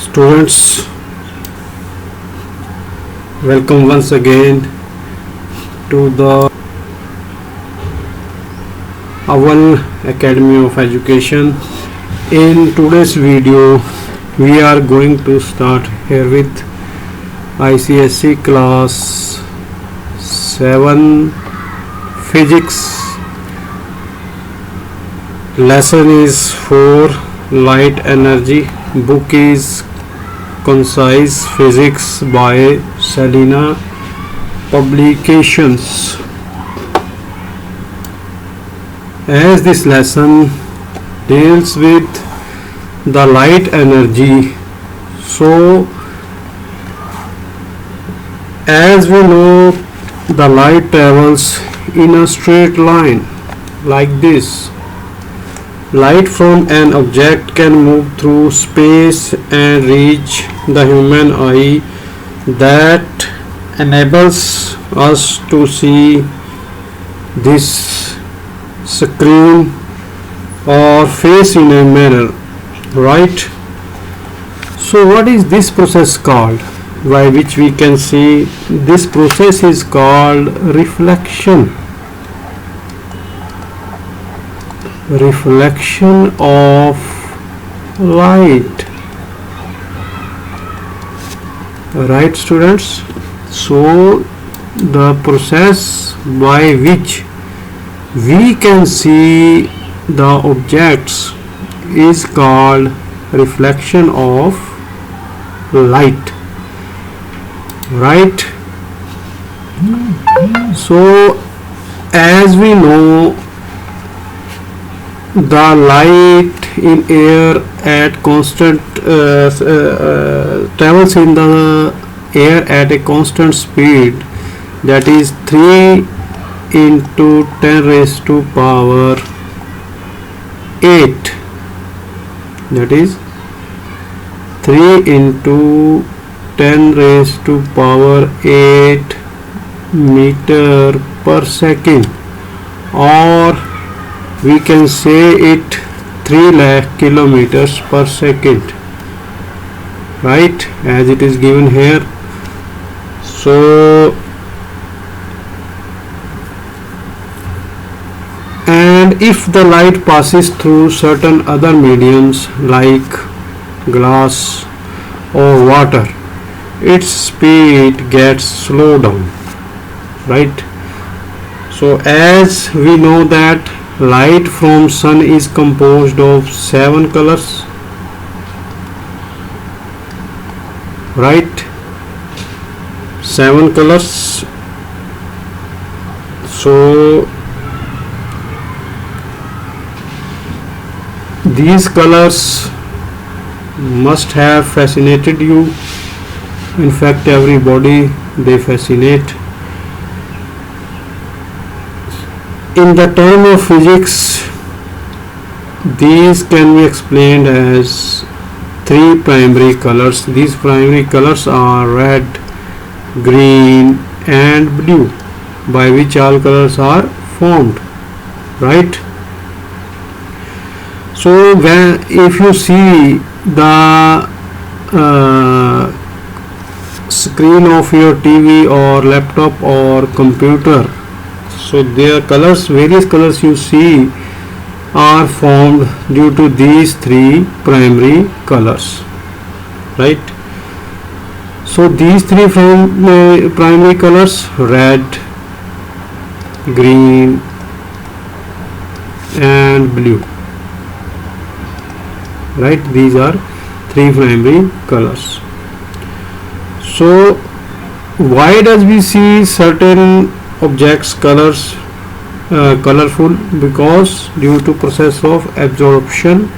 Students, welcome once again to the Aval Academy of Education. In today's video, we are going to start here with ICSE class 7 physics. Lesson is for light energy. Book is Concise Physics by Selena Publications. As this lesson deals with the light energy, so as we know, the light travels in a straight line like this. Light from an object can move through space and reach the human eye. That enables us to see this screen or face in a mirror, right? So what is this process called by which we can see? This process is called reflection of light, right students? So the process by which we can see the objects is called reflection of light, right? So as we know, the light in air at constant travels in the air at a constant speed, that is 3 into 10 raised to power 8, that is 3 into 10 raised to power 8 meter per second, or we can say it 3 lakh kilometers per second, right, as it is given here. So and if the light passes through certain other mediums like glass or water, its speed gets slowed down, right? So as we know that light from sun is composed of 7 colors, right? 7 colors. So these colors must have fascinated you. In fact, everybody, they fascinate. In the term of physics, these can be explained as 3 primary colors. These primary colors are red, green and blue, by which all colors are formed, right? So if you see the screen of your TV or laptop or computer, so their colors, various colors you see, are formed due to these 3 primary colors, right? So these 3 primary colors, red, green and blue, right? These are 3 primary colors. So why does we see certain objects colors colorful? Because due to process of absorption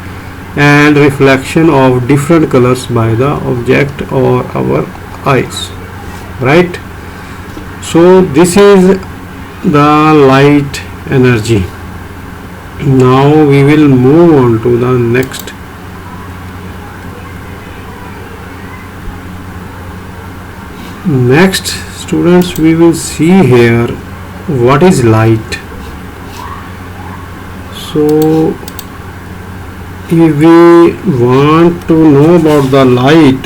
and reflection of different colors by the object or our eyes, right? So this is the light energy. Now we will move on to the next. Next students, we will see here what is light. So if we want to know about the light,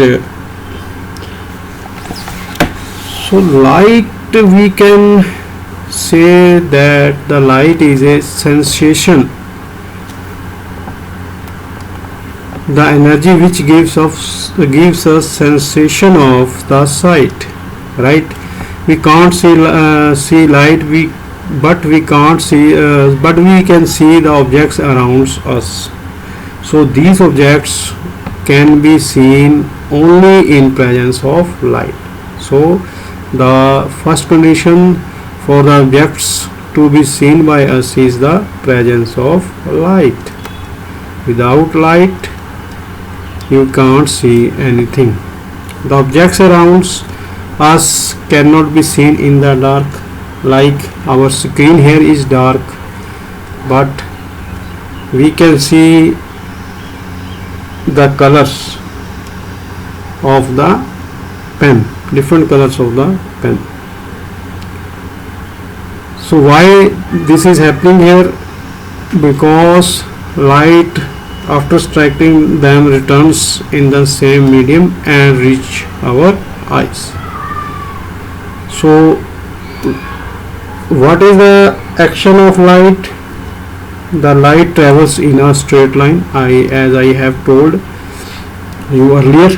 so light, we can say that the light is a sensation, the energy which gives us sensation of the sight, right? We can't see light, but we can't see but we can see the objects around us. So these objects can be seen only in presence of light. So the first condition for the objects to be seen by us is the presence of light. Without light you can't see anything. The objects around us cannot be seen in the dark. Like our screen here is dark, but we can see the colors of the pen, different colors of the pen. So why this is happening here? Because light, after striking them, returns in the same medium and reach our eyes. So what is the action of light? The light travels in a straight line, as I have told you earlier.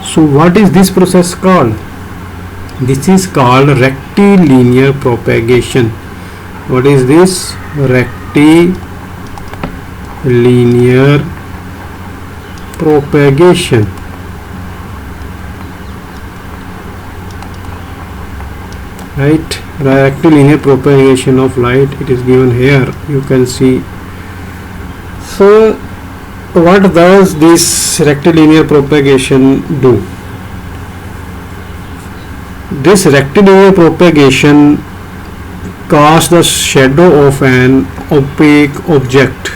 So what is this process called? This is called rectilinear propagation. What is this? Rectilinear propagation. Right, rectilinear propagation of light, it is given here, you can see. So what does this rectilinear propagation do? This rectilinear propagation casts the shadow of an opaque object.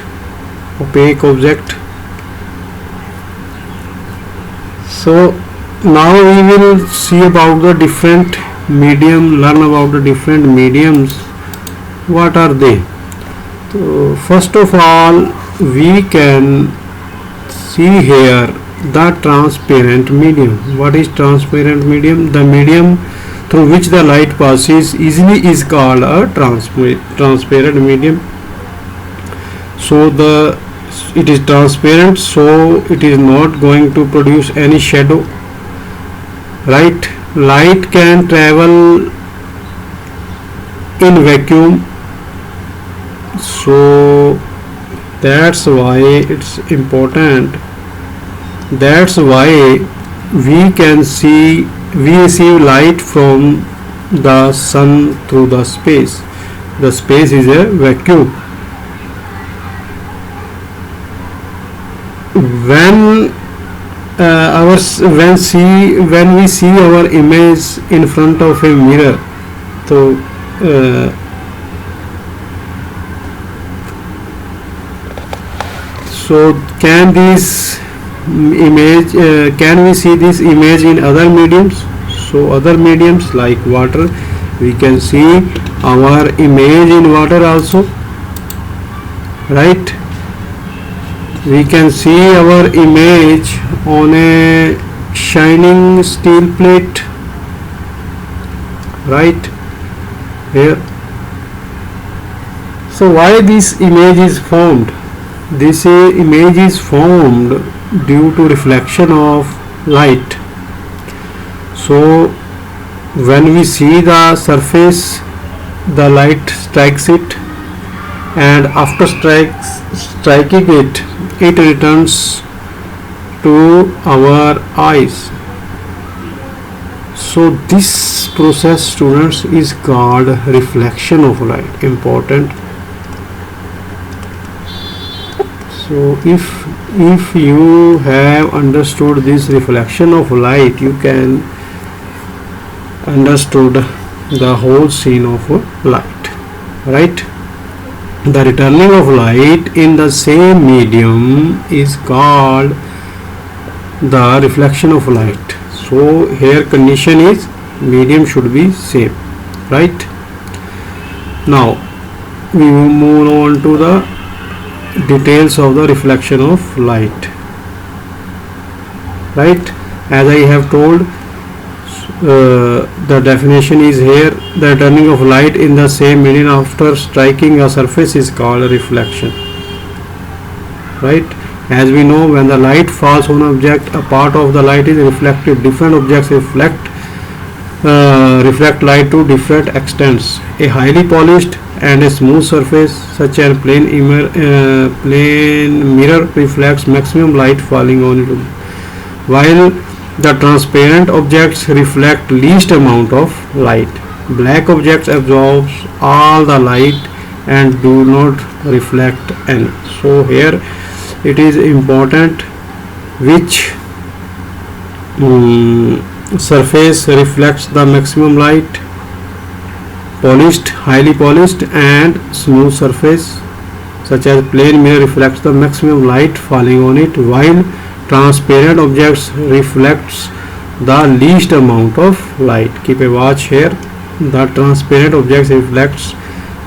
So now we will see about the different learn about the different mediums. What are they? So first of all, we can see here the transparent medium. What is transparent medium? The medium through which the light passes easily is called a transparent medium. So it is transparent, so it is not going to produce any shadow, right? Light can travel in vacuum, so that's why it's important. That's why we receive light from the sun through the space. The space is a vacuum. When we see our image in front of a mirror, so can we see this image in other mediums? So other mediums like water, we can see our image in water also, right? We can see our image on a shining steel plate, right here. So why this image is formed? This image is formed due to reflection of light. So when we see the surface, the light strikes it, and after striking it, it returns to our eyes. So this process, students, is called reflection of light. Important. So if you have understood this reflection of light, you can understood the whole scene of light, right? The returning of light in the same medium is called the reflection of light. So here condition is medium should be same, right? Now we will move on to the details of the reflection of light, right? As I have told, the definition is here: the turning of light in the same medium after striking a surface is called a reflection, right? As we know, when the light falls on an object, a part of the light is reflected. Different objects reflect light to different extents. A highly polished and a smooth surface such as plane mirror reflects maximum light falling on it, while the transparent objects reflect least amount of light. Black objects absorb all the light and do not reflect any. So here it is important which surface reflects the maximum light: polished, highly polished and smooth surface such as plane mirror reflects the maximum light falling on it, while transparent objects reflects the least amount of light. Keep a watch here. The transparent objects reflects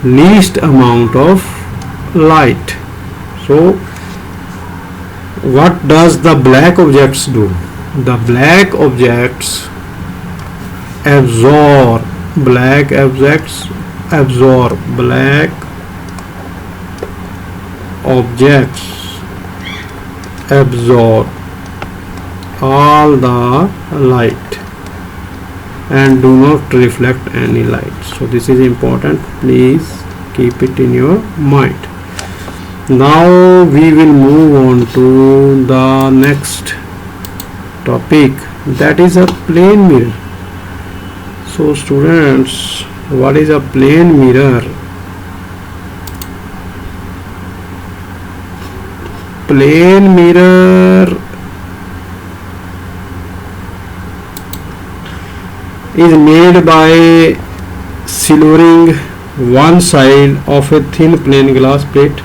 least amount of light. So what does the black objects do? The black objects absorb black objects absorb all the light and do not reflect any light. So this is important, please keep it in your mind. Now we will move on to the next topic, that is a plane mirror. So students, what is a plane mirror? Plane mirror is made by silvering one side of a thin plain glass plate.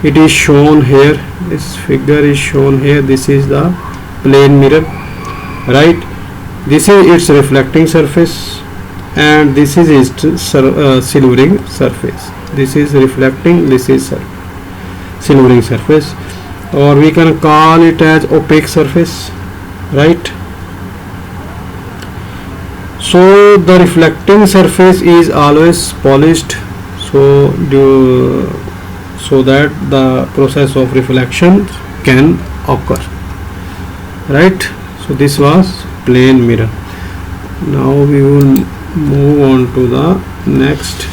It is shown here, this figure is shown here. This is the plane mirror, right? This is its reflecting surface and this is its silvering surface. This is reflecting, this is silvering surface, or we can call it as opaque surface, right? So the reflecting surface is always polished, so that the process of reflection can occur, right? So this was plane mirror. Now we will move on to the next.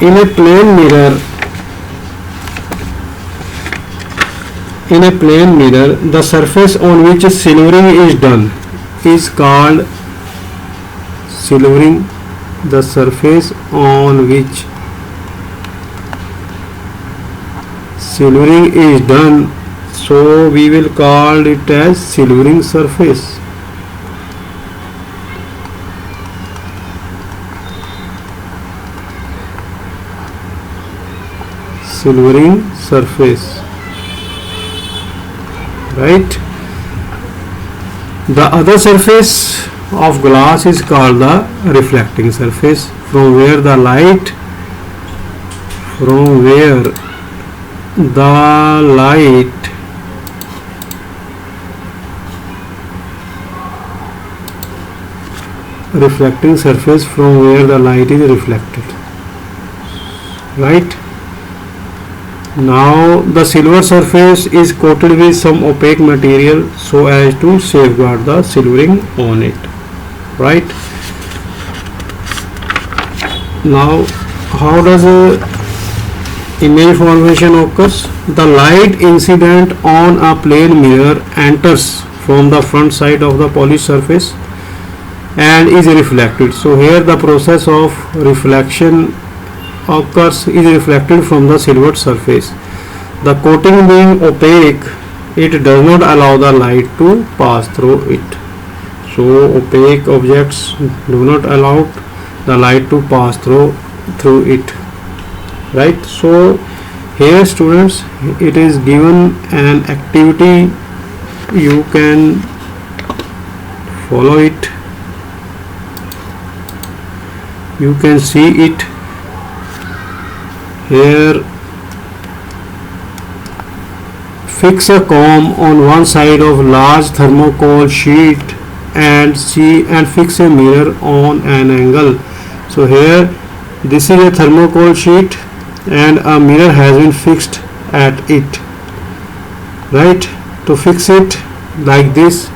In a plane mirror, the surface on which silvering is done is called silvering. The surface on which silvering is done, so we will call it as silvering surface. Silvering surface, right? The other surface of glass is called the reflecting surface, from where the light reflecting surface from where the light is reflected, right? Now the silver surface is coated with some opaque material so as to safeguard the silvering on it, right? Now how does image formation occurs? The light incident on a plane mirror enters from the front side of the polished surface and is reflected. So here the process of reflection occurs is reflected from the silver surface. The coating being opaque, it does not allow the light to pass through it. So opaque objects do not allow the light to pass through it, right? So here students, it is given an activity, you can follow it, you can see it. here fix a comb on one side of large thermocol sheet and fix a mirror on an angle. So here this is a thermocol sheet and a mirror has been fixed at it, right? To fix it like this,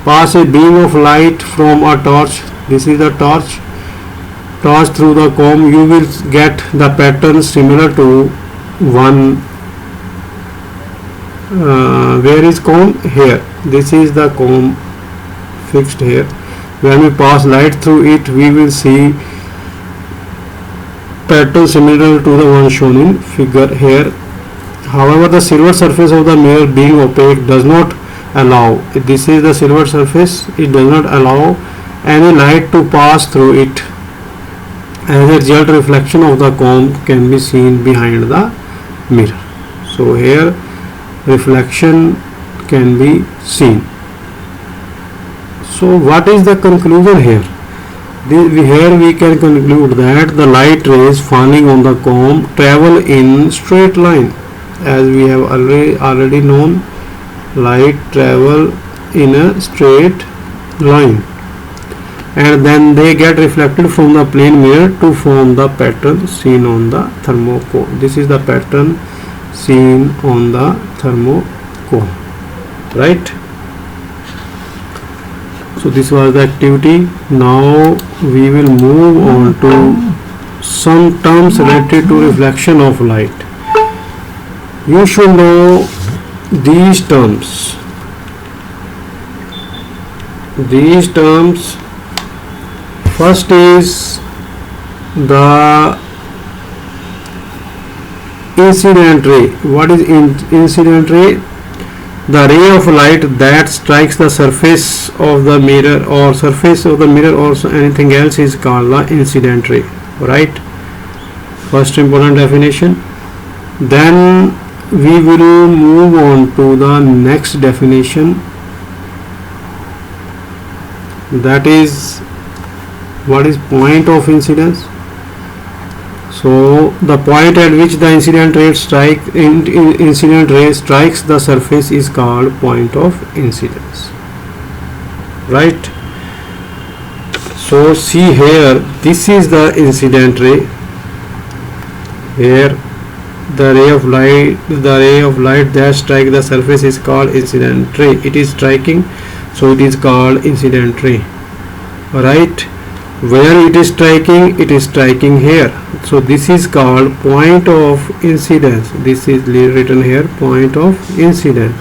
pass a beam of light from a torch, this is the torch through the comb. You will get the pattern similar to one where is comb? Here, this is the comb fixed here. When we pass light through it, we will see pattern similar to the one shown in figure here. However, the silver surface of the mirror being opaque does not allow, this is the silver surface, it does not allow any light to pass through it. As a result, reflection of the comb can be seen behind the mirror. So here reflection can be seen. So what is the conclusion here? Here we can conclude that the light rays falling on the comb travel in straight line. As we have already known, light travel in a straight line, and then they get reflected from the plane mirror to form the pattern seen on the thermocol. This is the pattern seen on the thermocol, right? So this was the activity. Now we will move on to some terms related to reflection of light. You should know these terms. First is the incident ray. What is incident ray? The ray of light that strikes the surface of the mirror or anything else is called the incident ray, right? First important definition. Then we will move on to the next definition, that is what is point of incidence. So the point at which the incident ray strikes the surface is called point of incidence, right? So see here, this is the incident ray. Here the ray of light that strikes the surface is called incident ray. It is striking, so it is called incident ray, right? Where it is striking? It is striking here. So this is called point of incidence. This is written here, point of incidence.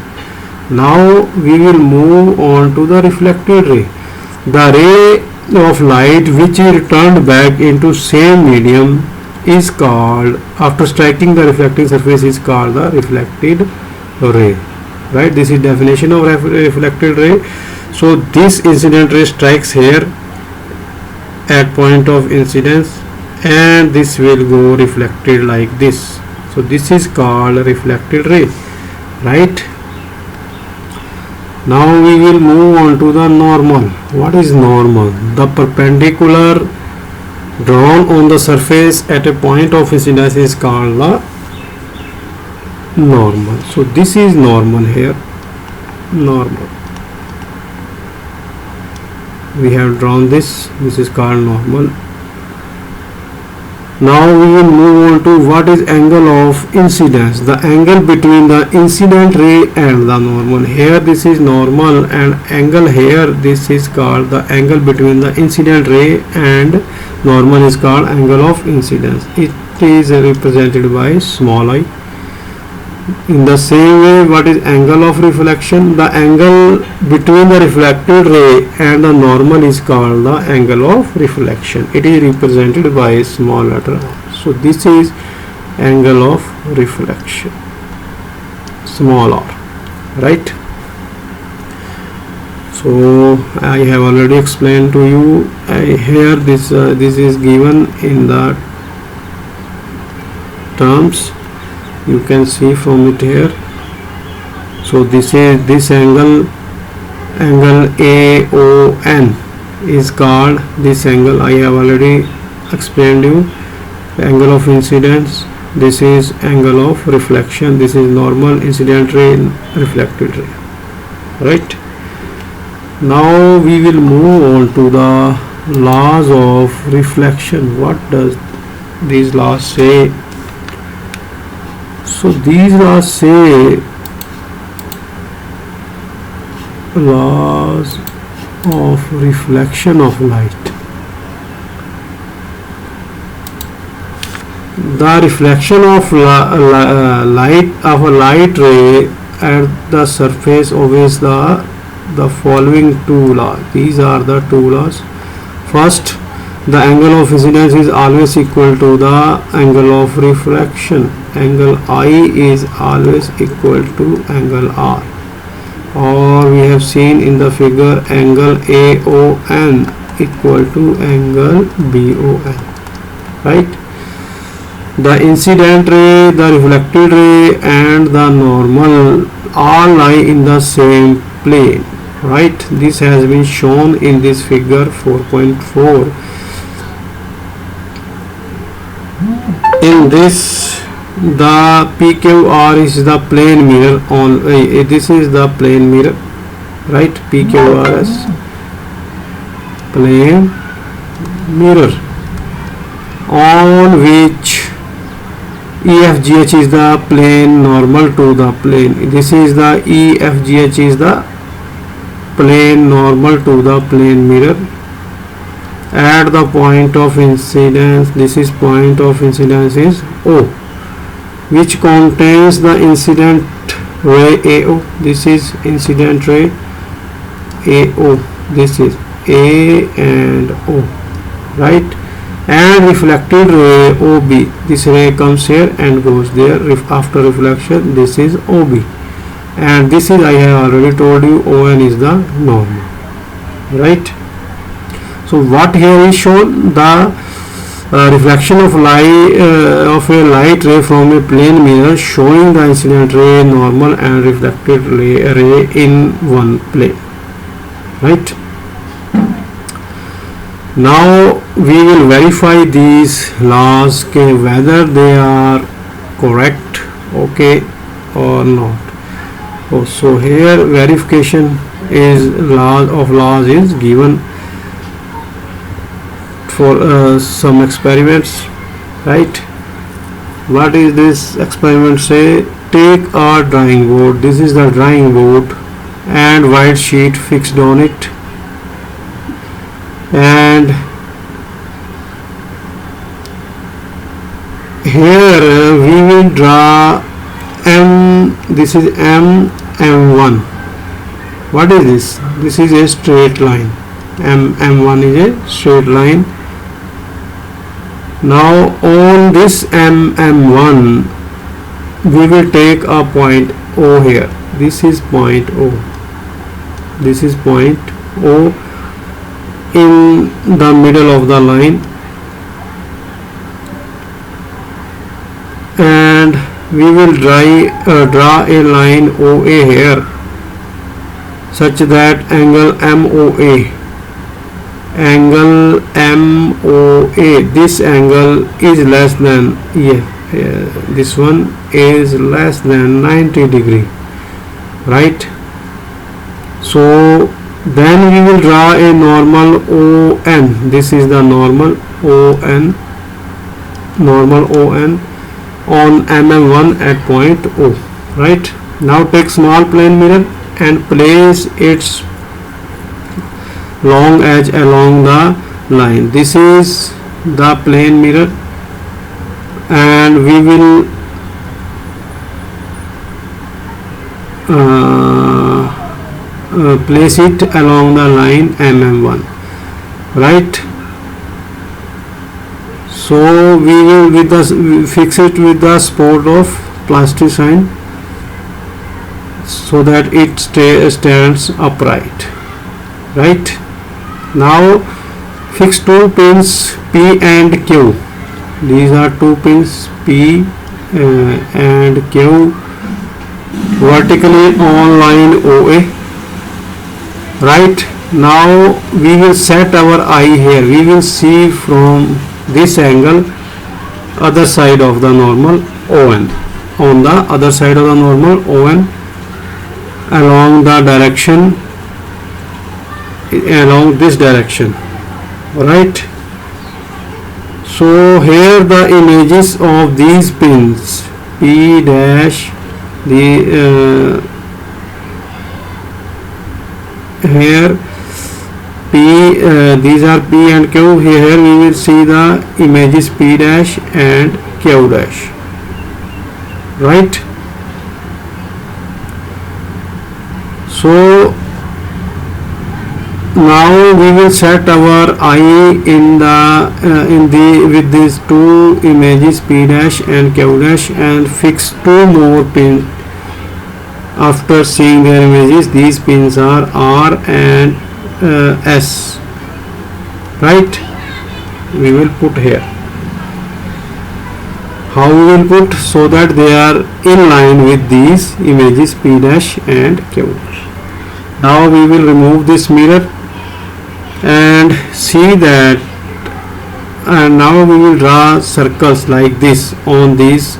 Now we will move on to the reflected ray. The ray of light which is returned back into same medium is called, after striking the reflecting surface, is called the reflected ray, right? This is definition of reflected ray. So this incident ray strikes here at point of incidence, and this will go reflected like this. So this is called reflected ray, right? Now we will move on to the normal. What is normal? The perpendicular drawn on the surface at a point of incidence is called the normal. So this is normal here, normal. We have drawn this is called normal. Now we will move on to what is angle of incidence, the angle between the incident ray and the normal. Here this is normal, and angle here, this is called the angle between the incident ray and normal is called angle of incidence. It is represented by small I. In the same way, what is angle of reflection? The angle between the reflected ray and the normal is called the angle of reflection. It is represented by small letter r. So this is angle of reflection, small r, right? So I have already explained to you. Here this is given in the terms. You can see from it here. So this is this angle AON is called this angle. I have already explained you, angle of incidence. This is angle of reflection. This is normal, incident ray, reflected ray. Right. Now we will move on to the laws of reflection. What does these laws say? So these laws say laws of reflection of light. The reflection of light of a light ray at the surface obeys the following two laws. These are the two laws. First, the angle of incidence is always equal to the angle of reflection. Angle I is always equal to angle R. Or we have seen in the figure angle AON equal to angle BON. Right? The incident ray, the reflected ray and the normal all lie in the same plane. Right? This has been shown in this figure 4.4. In this, the PQR is the plane mirror on this is the plane mirror, right? PQRS, plane mirror, on which EFGH is the plane normal to the plane. This is the EFGH is the plane normal to the plane mirror at the point of incidence. This is point of incidence is O, which contains the incident ray AO. This is incident ray AO. This is A and O, right? And reflected ray OB. This ray comes here and goes there. After reflection, this is OB. And this is, I have already told you, ON is the normal, right? So what here is shown, the reflection of light of a light ray from a plane mirror showing the incident ray, normal and reflected ray in one plane, right? Now we will verify these laws whether they are correct, okay, or not. So here verification is laws is given for some experiments, right? What is this experiment say? Take a drawing board. This is the drawing board and white sheet fixed on it, and here we will draw M. This is M1. What is this? This is a straight line. M1 is a straight line. Now on this M1 we will take a point O here. This is point O. This is point O in the middle of the line, and we will draw a line OA here such that angle MOA, this angle is less than this one is less than 90 degree, right? So then we will draw a normal ON. This is the normal ON on MM1 at point O, right? Now take small plane mirror and place its long edge along the line. This is the plane mirror, and we will place it along the line MM1, right? So we will fix it with the support of plasticine so that it stands upright, right? Now fix two pins P and Q. These are two pins P and Q vertically on line OA, right? Now we will set our eye here. We will see from this angle other side of the normal ON. On the other side of the normal ON, along the direction, along this direction, right? So here the images of these pins P dash, the here P, these are P and Q. Here we will see the images P dash and Q dash, right? So now we will set our eye in the with these two images P dash and Q dash and fix two more pins. After seeing their images, these pins are R and S, right? We will put here. How we will put? So that they are in line with these images P dash and Q dash. Now we will remove this mirror and see that, and now we will draw circles like this on these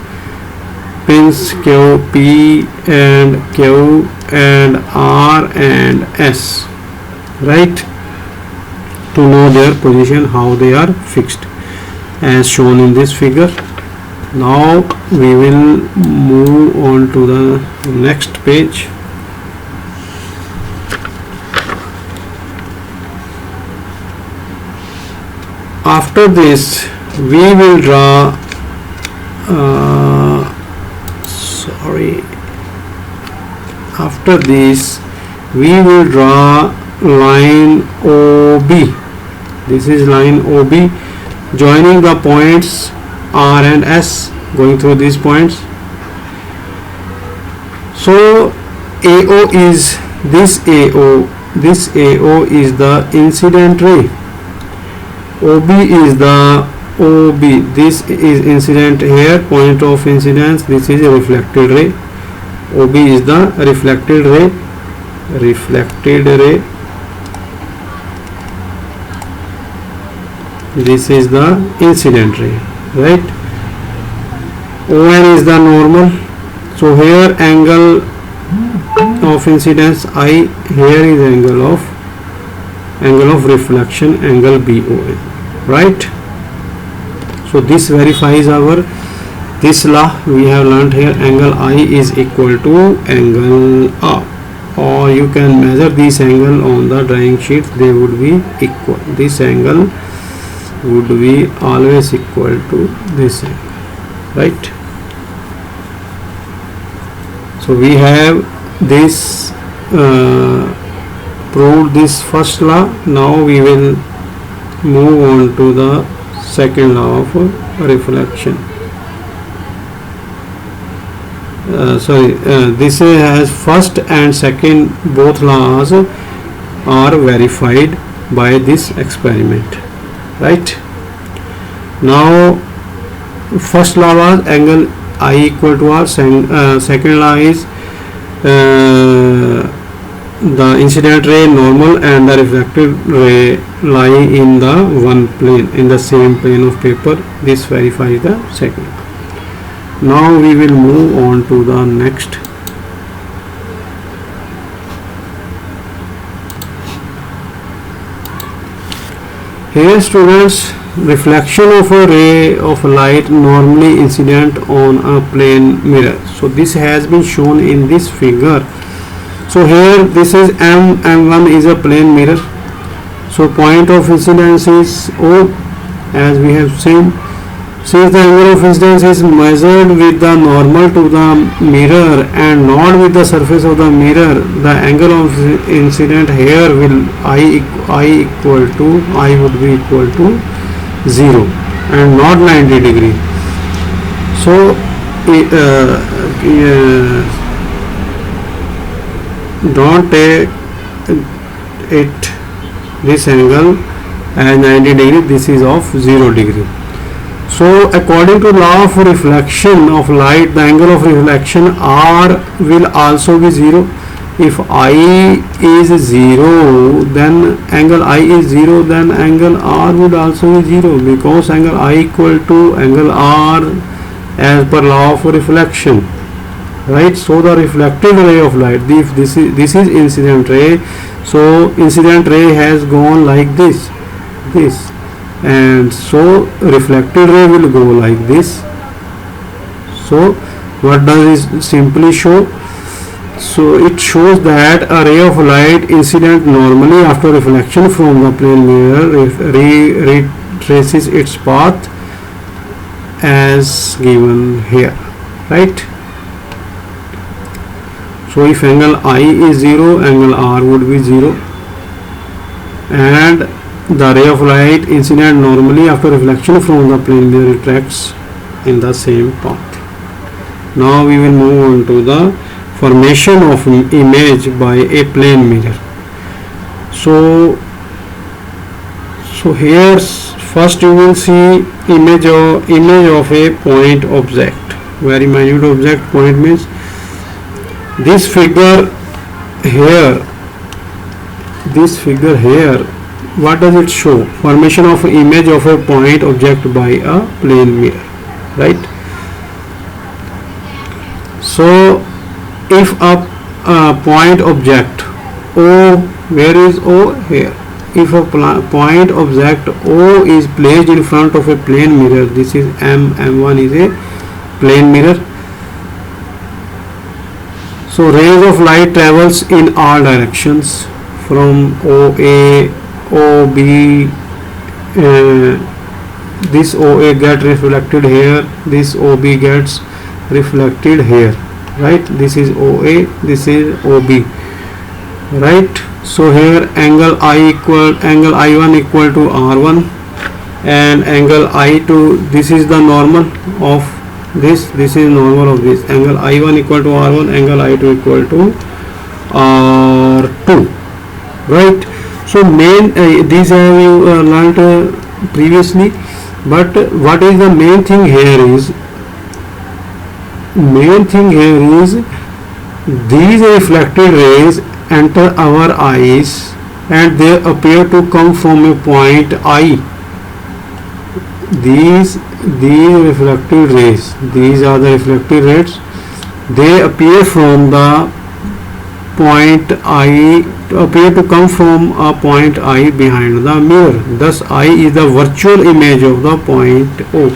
pins Q, P and Q and R and S, right? To know their position, how they are fixed, as shown in this figure. Now we will move on to the next page. After this we will draw after this we will draw line OB. This is line OB joining the points R and S, going through these points. So AO is this AO. This AO is the incident ray. OB is the OB. This is incident here, point of incidence. This is a reflected ray. OB is the reflected ray. Reflected ray. This is the incident ray, right? ON is the normal. So here angle of incidence I, here is angle of reflection, angle BON, right? So this verifies our this law we have learnt here. Angle I is equal to angle A, or you can measure this angle on the drawing sheet. They would be equal. This angle would be always equal to this angle, right? So we have this proved this first law. Now we will move on to the second law of reflection. This has first and second, both laws are verified by this experiment, right? Now first law was angle I equal to R. Second law is the incident ray normal and the reflected ray lie in the one plane, in the same plane of paper. This verifies the second. Now we will move on to the next. Here students, reflection of a ray of light normally incident on a plane mirror. So this has been shown in this figure. So here this is M1 is a plane mirror. So point of incidence is O, as we have seen. Since the angle of incidence is measured with the normal to the mirror and not with the surface of the mirror, the angle of incident here will I would be equal to 0 and not 90 degree. So don't take this angle as 90 degree. This is of 0 degree. So according to law of reflection of light, the angle of reflection R will also be 0, if I is 0, then angle I is 0, then angle R would also be 0, because angle I equal to angle R as per law of reflection, right? So the reflected ray of light, if this is incident ray, so incident ray has gone like this, and so reflected ray will go like this. So what does it simply show? So it shows that a ray of light incident normally after reflection from the plane mirror retraces its path as given here, right? So if angle I is 0, angle R would be 0, and the ray of light incident normally after reflection from the plane mirror retracts in the same path. Now we will move on to the formation of image by a plane mirror. So here first you will see image of a point object, very minute object. Point means this figure here, what does it show? Formation of image of a point object by a plane mirror, right? So if a point object O, where is O? Here. If a point object O is placed in front of a plane mirror, this is M1 is a plane mirror. So rays of light travels in all directions from OA, OB, this OA gets reflected here, this OB gets reflected here, right? This is OA, this is OB, right? So here angle I1 equal to R1, and angle I2, this is the normal of this is normal of this. Angle I1 equal to R1, angle I2 equal to R2, right? So main these have you learnt previously, but what is the main thing here is, these reflected rays enter our eyes and they appear to come from a point I. These reflected rays, these are the reflected rays, they appear from the point I, appear to come from a point I behind the mirror. Thus I is the virtual image of the point O.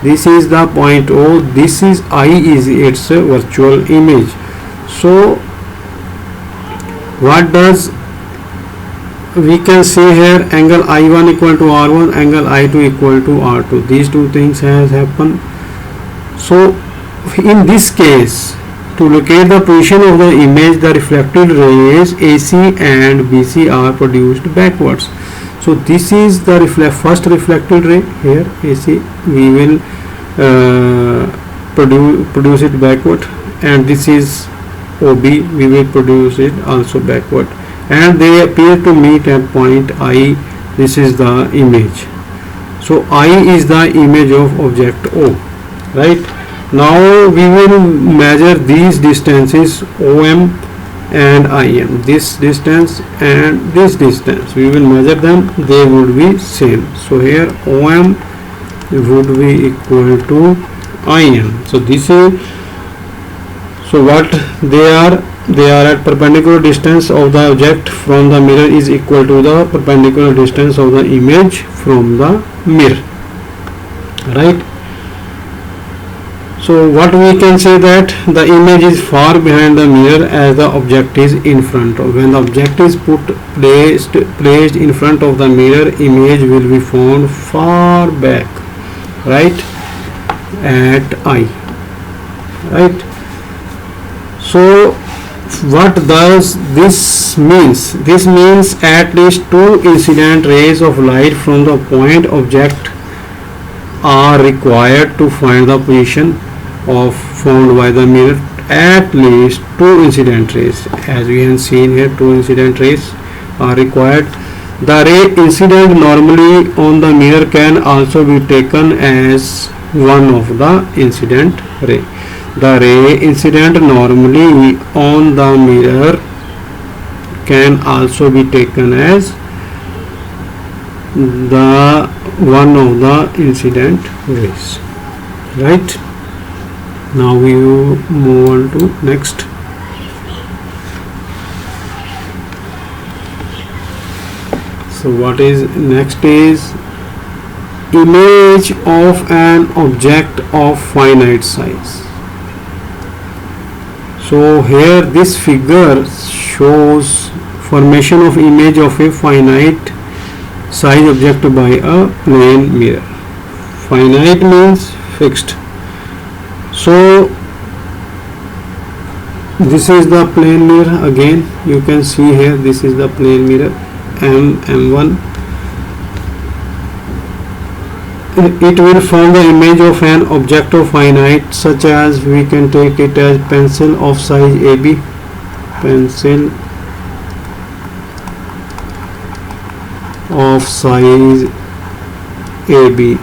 This is the point O, this is I is its virtual image. So what does we can say here? Angle I1 equal to R1, angle I2 equal to R2. These two things has happened. So in this case, to locate the position of the image, the reflected rays AC and BC are produced backwards. So this is the first reflected ray here, AC. We will produce it backward, and this is OB. We will produce it also backward, and they appear to meet at point I. This is the image. So I is the image of object O, right? Now we will measure these distances OM and IM. This distance and this distance, we will measure them. They would be same. So here OM would be equal to IM. So this is, so what they are at perpendicular distance of the object from the mirror is equal to the perpendicular distance of the image from the mirror, right? So what we can say, that the image is far behind the mirror as the object is in front of. When the object is placed in front of the mirror, image will be found far back, right, at I, right? So what does this means? This means at least two incident rays of light from the point object are required to find the position of found by the mirror. At least two incident rays, as we have seen here, two incident rays are required. The ray incident normally on the mirror can also be taken as one of the incident ray. The ray incident normally on the mirror can also be taken as the one of the incident rays. Right, now we will move on to next. So what is next is image of an object of finite size. So here this figure shows formation of image of a finite size object by a plane mirror. Finite means fixed. So this is the plane mirror. Again you can see here, this is the plane mirror M1. It will form the image of an object of finite, such as we can take it as pencil of size AB. Pencil of size AB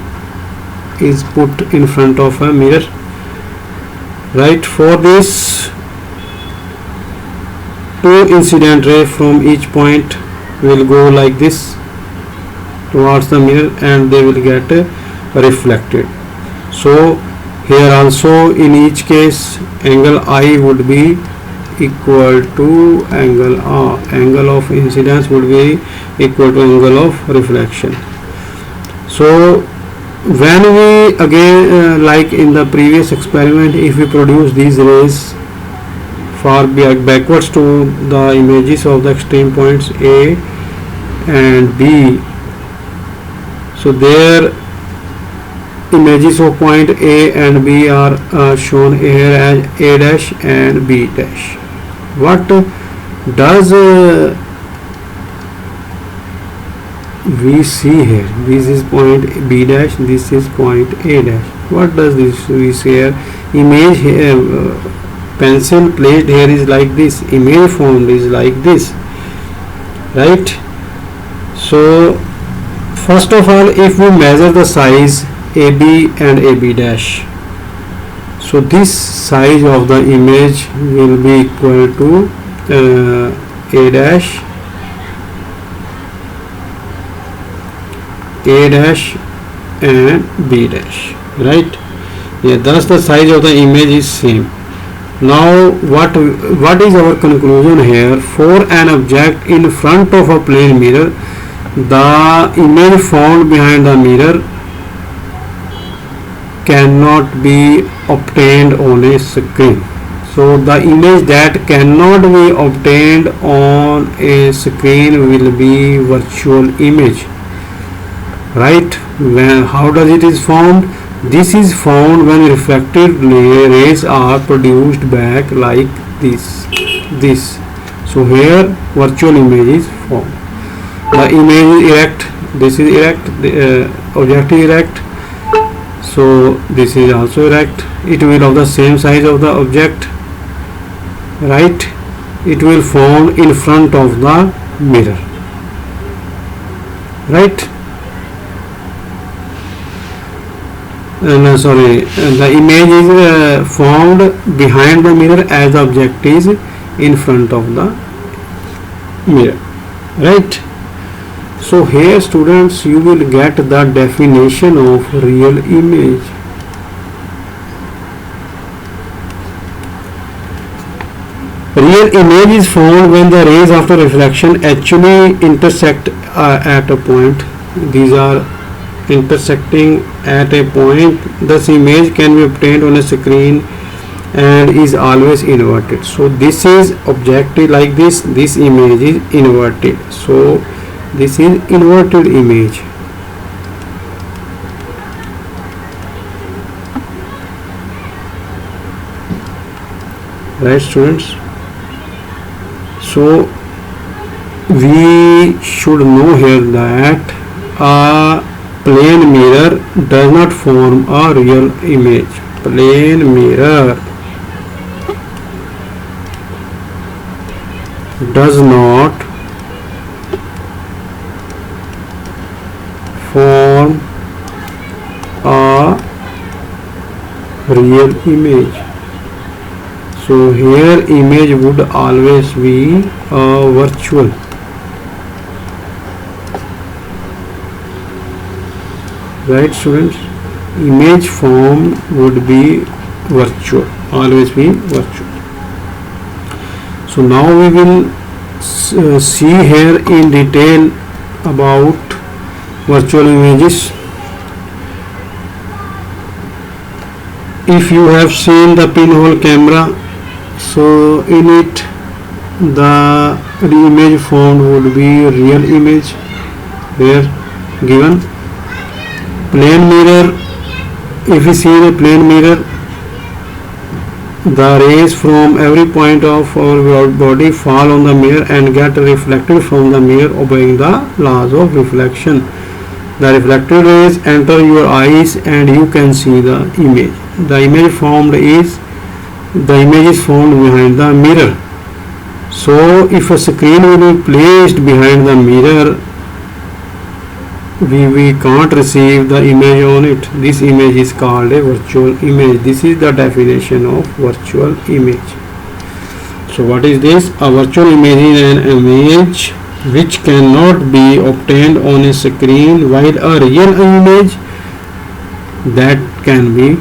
is put in front of a mirror. Right, for this, two incident rays from each point will go like this towards the mirror and they will get reflected. So here also in each case angle I would be equal to angle R. Angle of incidence would be equal to angle of reflection. So when we again like in the previous experiment, if we produce these rays far backwards to the images of the extreme points A and B, so their images of point A and B are shown here as A dash and B dash. What does we see here? This is point B dash, this is point A dash. What does this we see here? Image here, pencil placed here is like this, image formed is like this, right? So first of all, if we measure the size AB and AB dash, so this size of the image will be equal to A dash, A dash and B dash, right? Yeah, thus the size of the image is same. Now what is our conclusion here? For an object in front of a plane mirror, the image found behind the mirror cannot be obtained on a screen. So the image that cannot be obtained on a screen will be virtual image, right? How does it is formed? This is found when reflected rays are produced back like this. So here virtual image is formed. The image is erect, this is erect, the object is erect, so this is also erect. It will of the same size of the object, right? It will form in front of the mirror, right? The image is formed behind the mirror as the object is in front of the mirror, right? So here students, you will get the definition of real image. Real image is formed when the rays after reflection actually intersect at a point. These are intersecting at a point. Thus image can be obtained on a screen and is always inverted. So this is objective like this image is inverted. So this is inverted image. Right students? So we should know here that a plane mirror does not form a real image. Plane mirror does not form a real image. So here image would always be virtual. Right students, image form would be virtual, always be virtual. So now we will see here in detail about virtual images. If you have seen the pinhole camera, so in it the image formed would be real image here given. Plane mirror, if you see the plane mirror, the rays from every point of our body fall on the mirror and get reflected from the mirror obeying the laws of reflection. The reflected rays enter your eyes and you can see the image. The image is formed behind the mirror. So if a screen will be placed behind the mirror, we can't receive the image on it. This image is called a virtual image. This is the definition of virtual image. So what is this? A virtual image is an image which cannot be obtained on a screen, while a real image that can be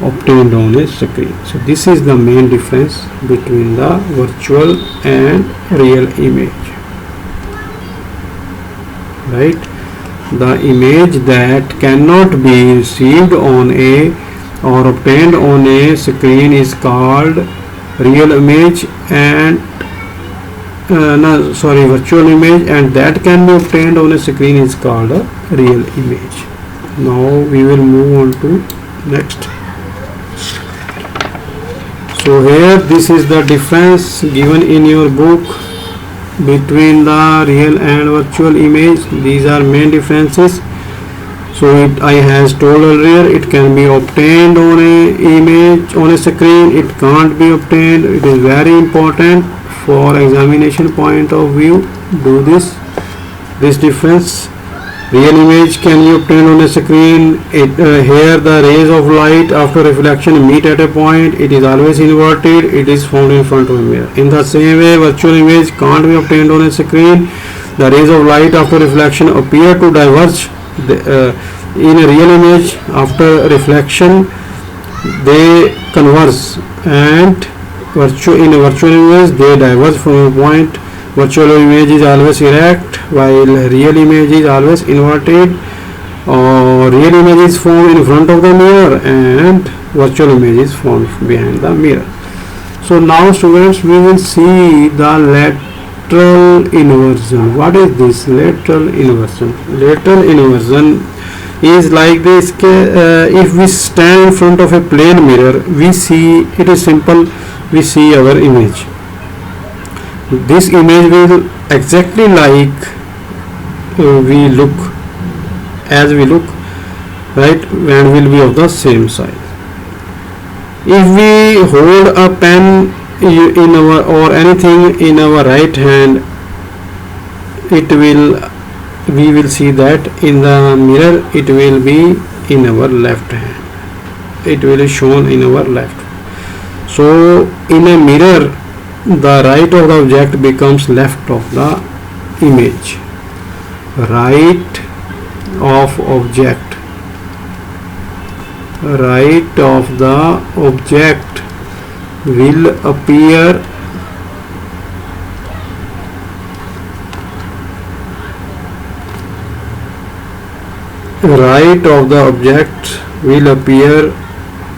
obtained on a screen. So this is the main difference between the virtual and real image. Right? The image that cannot be received on a or obtained on a screen is called real image, and virtual image, and that can be obtained on a screen is called a real image. Now we will move on to next. So here this is the difference given in your book between the real and virtual image. These are main differences. So I has told earlier, it can be obtained on a image on a screen, it can't be obtained. It is very important for examination point of view. Do this difference. Real image can be obtained on a screen. Here the rays of light after reflection meet at a point. It is always inverted. It is found in front of a mirror. In the same way, virtual image can't be obtained on a screen. The rays of light after reflection appear to diverge. In a real image, after reflection, they converge, and in a virtual image, they diverge from a point. Virtual image is always erect, while real image is always inverted. Real image is formed in front of the mirror, and virtual image is formed behind the mirror. So now students, we will see the lateral inversion. What is this lateral inversion? Lateral inversion is like this. If we stand in front of a plane mirror, we see, it is simple, we see our image. This image will exactly like we look, right, and will be of the same size. If we hold a pen in our or anything in our right hand, we will see that in the mirror it will be in our left hand. It will be shown in our left. So in a mirror, the right of the object becomes left of the image. Right of object will appear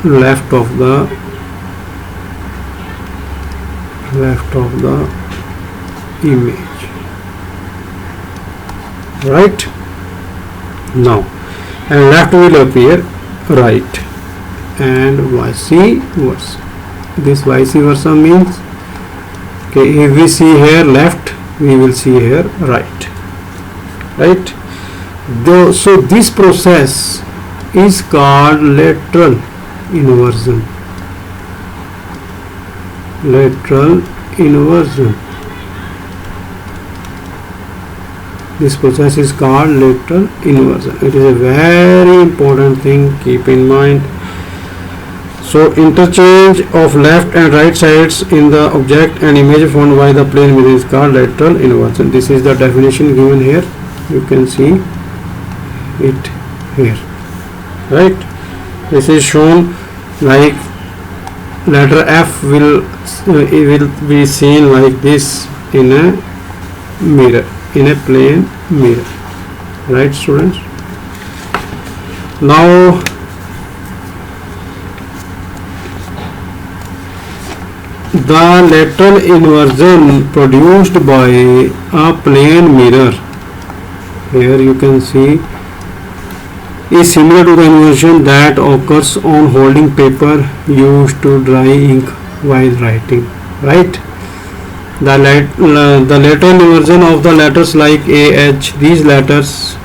left of the image. Right? Now, and left will appear right, and vice versa. This vice versa means, okay, if we see here left, we will see here right. Right? So this process is called lateral inversion. This process is called lateral inversion. It is a very important thing, keep in mind. So interchange of left and right sides in the object and image formed by the plane mirror is called lateral inversion. This is the definition given here. You can see it here, right? This is shown like letter F will be seen like this in a mirror, in a plane mirror, right, students? Now the lateral inversion produced by a plane mirror, here you can see, is similar to the inversion that occurs on holding paper used to dry ink while writing, right? The lateral inversion of the letters like AH, these letters,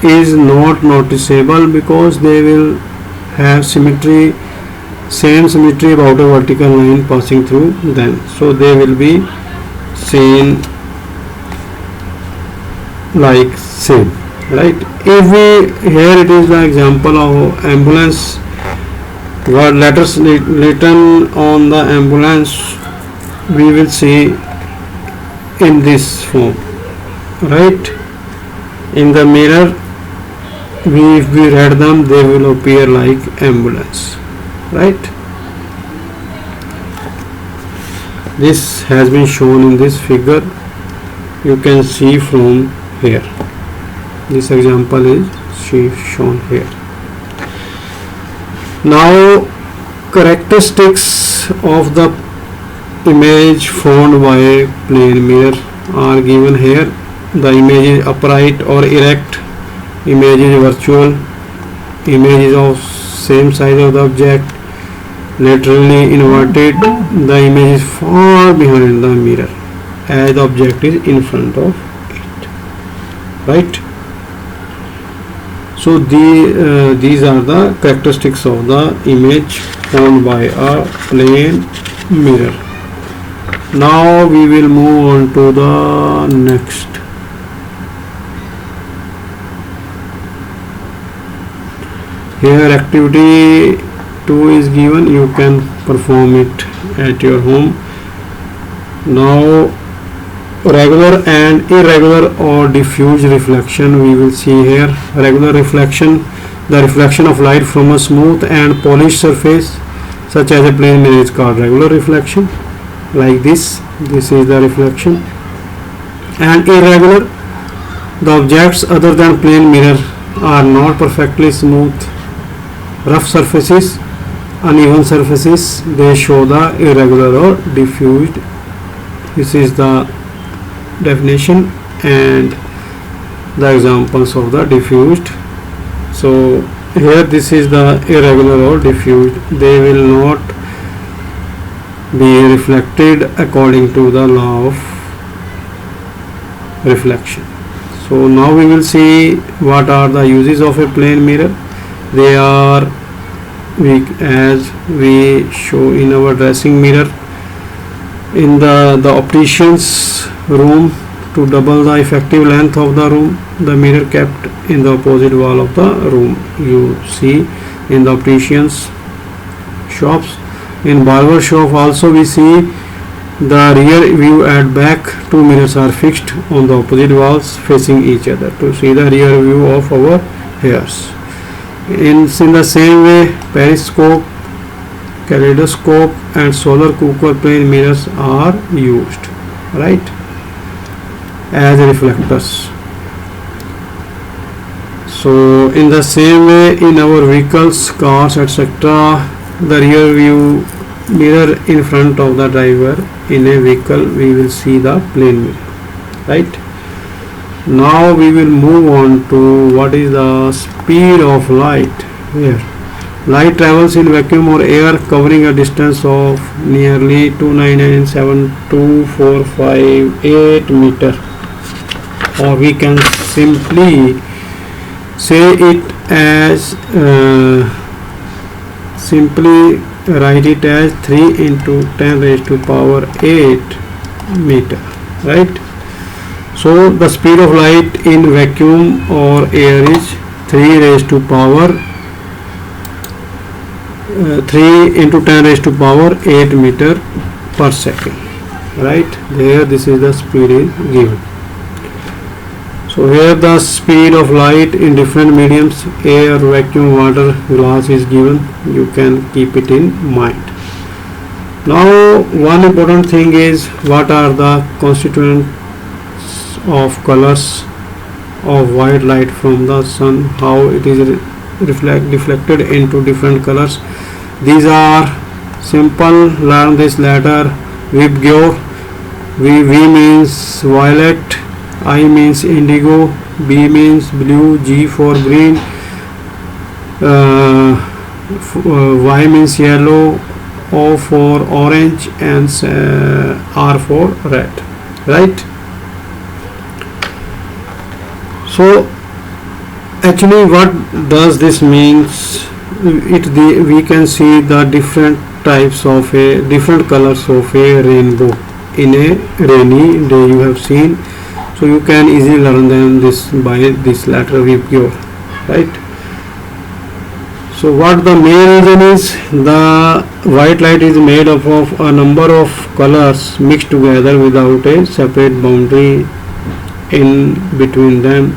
is not noticeable because they will have symmetry, same symmetry about a vertical line passing through them, so they will be seen like same, right? If we, here it is the example of ambulance, what letters written on the ambulance we will see in this form, right? In the mirror, if we read them, they will appear like ambulance, right? This has been shown in this figure, you can see from here. This example is shown here. Now characteristics of the image formed by a plane mirror are given here. The image is upright or erect, image is virtual, image is of same size of the object, laterally inverted, the image is far behind the mirror as the object is in front of it, right? So these are the characteristics of the image formed by a plane mirror. Now we will move on to the next. Here activity 2 is given, you can perform it at your home. Now regular and irregular or diffuse reflection we will see here. Regular reflection, the reflection of light from a smooth and polished surface such as a plane mirror is called regular reflection, like this is the reflection. And irregular, the objects other than plane mirror are not perfectly smooth, rough surfaces, uneven surfaces, they show the irregular or diffused. This is the definition and the examples of the diffused. So here this is the irregular or diffused, they will not be reflected according to the law of reflection. So now we will see what are the uses of a plane mirror. They are, as we show in our dressing mirror, in the optician's room, to double the effective length of the room, the mirror kept in the opposite wall of the room. You see in the optician's shops. In barber shop also we see the rear view at back, two mirrors are fixed on the opposite walls facing each other to see the rear view of our hairs. In the same way, periscope, kaleidoscope and solar cooker plane mirrors are used, right, as reflectors. So in the same way, in our vehicles, cars, etc., the rear view mirror in front of the driver in a vehicle, we will see the plane mirror, right? Now we will move on to what is the speed of light. Here light travels in vacuum or air covering a distance of nearly 299.7245 meter, or we can simply say it as simply write it as 3 into 10 raised to power 8 meter, right? So the speed of light in vacuum or air is 3 raised to power 3 into 10 raised to power 8 meter per second. Right there, this is the speed is given. So here the speed of light in different mediums, air, vacuum, water, glass is given. You can keep it in mind. Now one important thing is, what are the constituents of colors of white light from the sun, how it is reflected into different colors. These are simple. Learn this letter. Vibgyor. V means violet, I means indigo, B means blue, G for green, Y means yellow, O for orange, and R for red. Right? So actually what does this means? We can see the different types of different colors of a rainbow in a rainy day, you have seen. So you can easily learn them by this letter Vibgyor. Right? So what the main reason is, the white light is made up of a number of colors mixed together without a separate boundary in between them.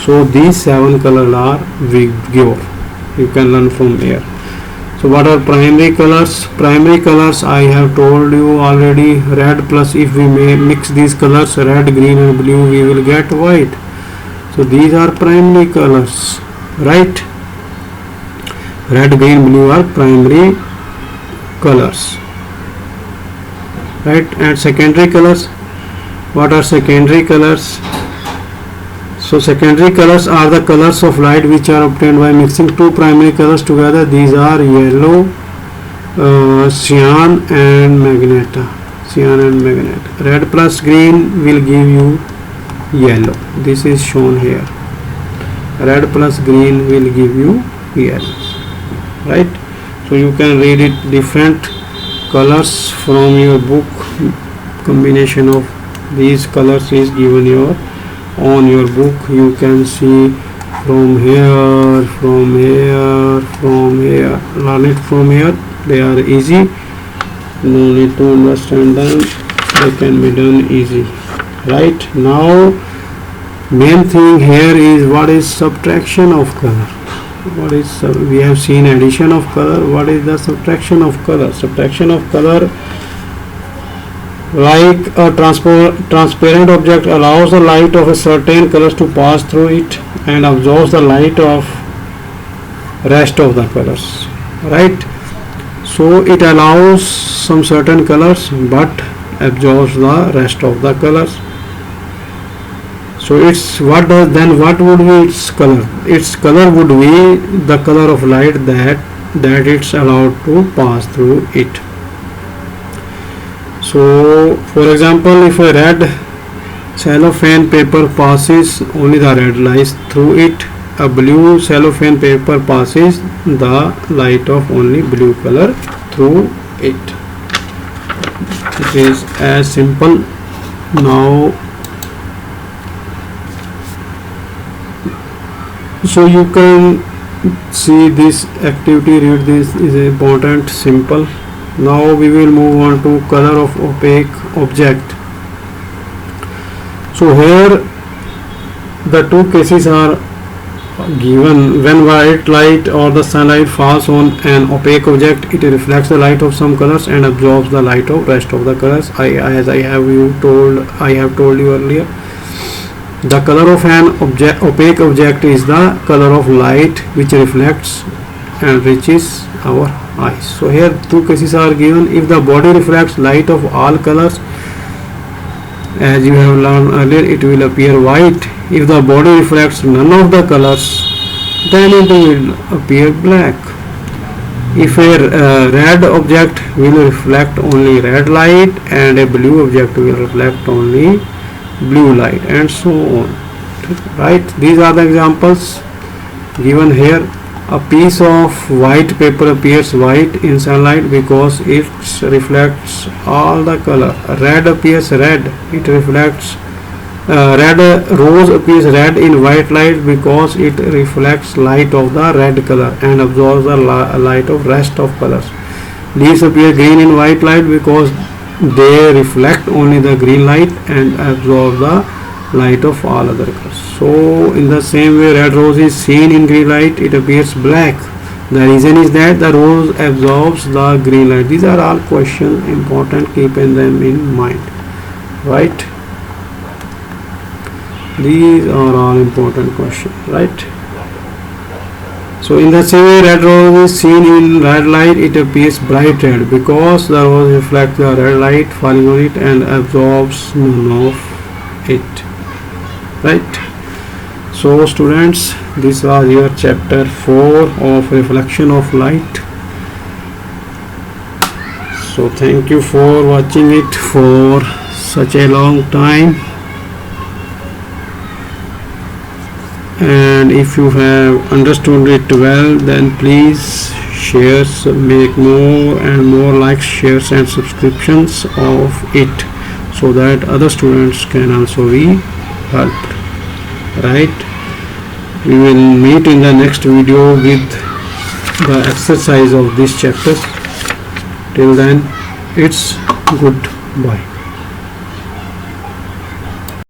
So these 7 colors are Vibgyor. You can learn from here. So what are primary colors? Primary colors I have told you already. Red plus, if we may mix these colors, red, green and blue, we will get white. So these are primary colors. Right? Red, green, blue are primary colors. Right? And secondary colors. What are secondary colors? So secondary colors are the colors of light which are obtained by mixing two primary colors together. These are yellow, cyan and magenta. Cyan and magenta. Red plus green will give you yellow. This is shown here. Red plus green will give you yellow. Right? So you can read it different colors from your book. Combination of these colors is given on your book. You can see from here, from here, from here. Learn it from here. They are easy. No need to understand them. They can be done easy. Right? Now main thing here is, what is subtraction of color? What is we have seen addition of color. What is the subtraction of color? Subtraction of color, like a transparent object allows the light of a certain colors to pass through it and absorbs the light of rest of the colors. Right? So it allows some certain colors but absorbs the rest of the colors. So it's what would be its color? Its color would be the color of light that it's allowed to pass through it. So for example, if a red cellophane paper passes, only the red light through it. A blue cellophane paper passes the light of only blue color through it. It is as simple. Now so you can see this activity, read this, is important, simple. Now we will move on to color of opaque object. So here the two cases are given. When white light or the sunlight falls on an opaque object, it reflects the light of some colors and absorbs the light of rest of the colors. As I have told you earlier, the color of an opaque object is the color of light which reflects and reaches our eyes. So here two cases are given. If the body reflects light of all colors, as you have learned earlier, it will appear white. If the body reflects none of the colors, then it will appear black. If a red object will reflect only red light and a blue object will reflect only blue light, and so on. Right? These are the examples given here. A piece of white paper appears white in sunlight because it reflects all the color. Red appears red. It reflects Red rose appears red in white light because it reflects light of the red color and absorbs the light of rest of colors. Leaves appear green in white light because they reflect only the green light and absorb the light of all other colors. So in the same way, red rose is seen in green light, it appears black. The reason is that the rose absorbs the green light. These are all questions important, keeping them in mind, right? These are all important questions, right? So in the same way, red rose is seen in red light, it appears bright red because the rose reflects the red light falling on it and absorbs none of it, right? So students, this was your chapter 4 of reflection of light. So thank you for watching it for such a long time, and if you have understood it well, then please share, make more and more likes, shares and subscriptions of it, so that other students can also be helped, right? We will meet in the next video with the exercise of this chapter. Till then, it's goodbye.